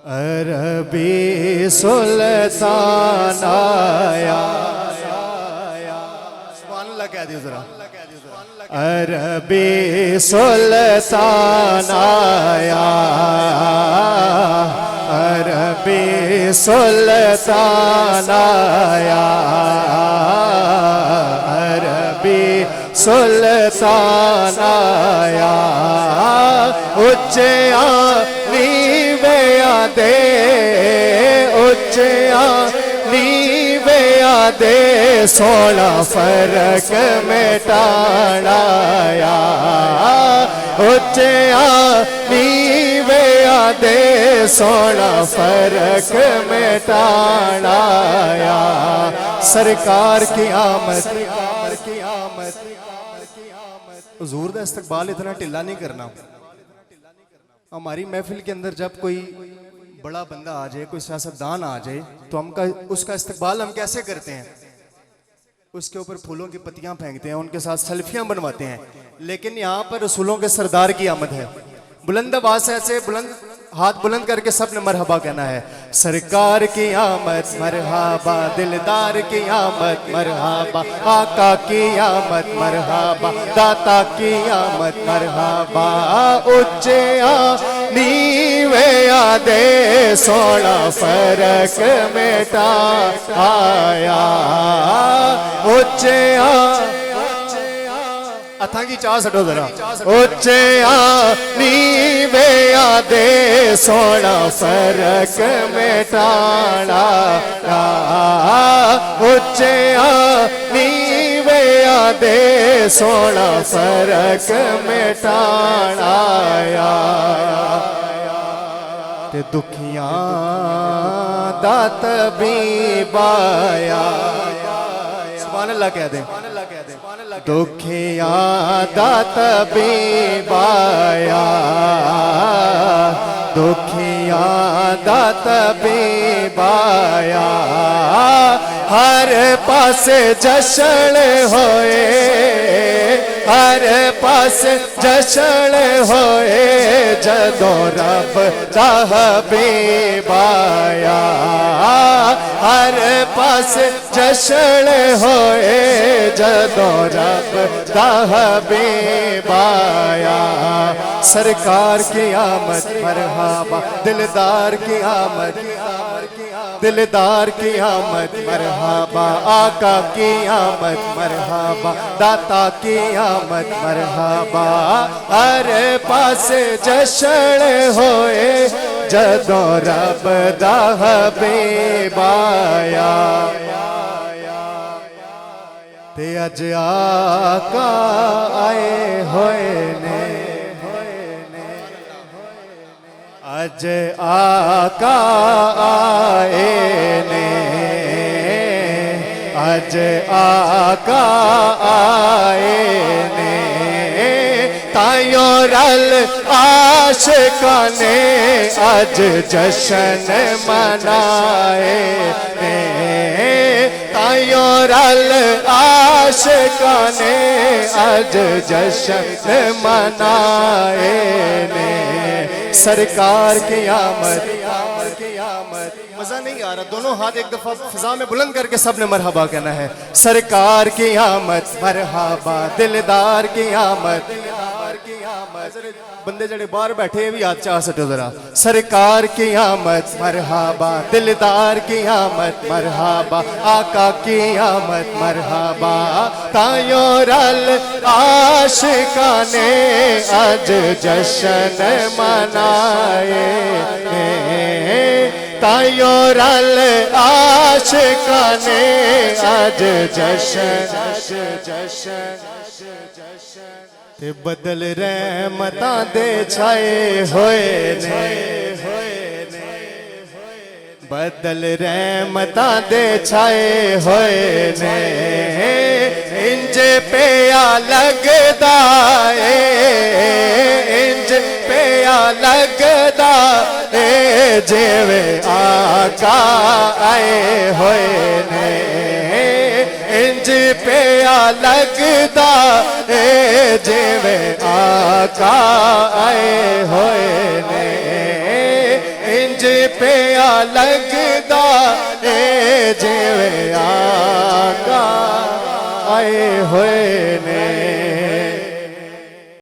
عربی سلطان آیا. سبحان اللہ کہہ دیو ذرا. عربی سلطان آیا, عربی سلطان آیا, عربی سلطان آیا. اچیاں نیویاں دے, اچیاں نیویاں دے, سونا فرق مٹانا آیا. اچیاں نیویاں دے, سونا فرق مٹانا آیا. سرکار کی آمد, حضور دا استقبال اتنا ٹھلا نہیں کرنا. ہماری محفل کے اندر جب کوئی بڑا بندہ آ جائے, کوئی سیاستدان آ جائے, تو ہم اس کا استقبال ہم کیسے کرتے ہیں؟ اس کے اوپر پھولوں کی پتیاں پھینکتے ہیں, ان کے ساتھ سیلفیاں بنواتے ہیں. لیکن یہاں پر رسولوں کے سردار کی آمد ہے. بلند آواز سے ایسے بلند ہاتھ بلند کر کے سب نے مرحبا کہنا ہے. سرکار کی آمد مرحبا, دلدار کی آمد مرحبا, آقا کی آمد مرحبا, داتا کی آمد مرحبا. اچیاں نیویاں دے, سونا فرق مٹا آیا. اچیاں اتھاں کی چاہ سٹو ذرا. اچیاں نیویاں دے, سونا فرق مٹانا. اچیاں نیویاں دے, سونا فرق مٹانا آیا. تے دکھیاں دا طبیب آیا. سبحان اللہ کہہ دیں. دکھیاں دا طبیب آیا, دکھیاں دا طبیب آیا. ہر پاس جشن ہوئے, ہر پاس جشن ہوئے, جدوں رب دا حبیب آیا. ہر پاس جشن ہوئے, جدوں رب دا حبیب آیا. سرکار کی آمد مرحبا, دلدار کی آمد, دلدار کی آمد مرحبا, آقا کی آمد مرحبا, داتا کی آمد مرحبا. ہر پاس جشن ہوئے, جدوں رب دا حبیب آیا. تے اج آقا آئے ہوئے نے, اج آقا آئے نے, اج آقا آئے نے. تائیوں رل عاشقاں نے اج جشن منائے نے. تائیوں رل عاشقاں نے اج جشن منائے نے. سرکار کی آمد, مزہ نہیں آ رہا, دونوں ہاتھ ایک دفعہ فضا میں بلند کر کے سب نے مرحبا کہنا ہے. سرکار کی آمد مرحبا, دلدار کی آمد. بندے جڑے باہر بیٹھے بھی ہاتھ چاہ سٹو ذرا. سرکار کی آمد مرحبا, دلدار کی آمد مرحبا, آقا کی آمد مرحبا. تائیوں رل عاشقاں نے اج جشن منائے, تائیوں رل عاشقاں نے اج جشن. تے بدل رحمتاں دے چھائے ہوئے نے, بدل رحمتاں دے چھائے ہوئے نے. انج پیا لگدا اے, انج پیا لگدا اے, جیویں آقا آئے ہوئے نے. انج پیا لگدا اے, جیویں آقا آئے ہوئے نے. انج پیا لگدا اے جویں آقا آئے ہوئے نے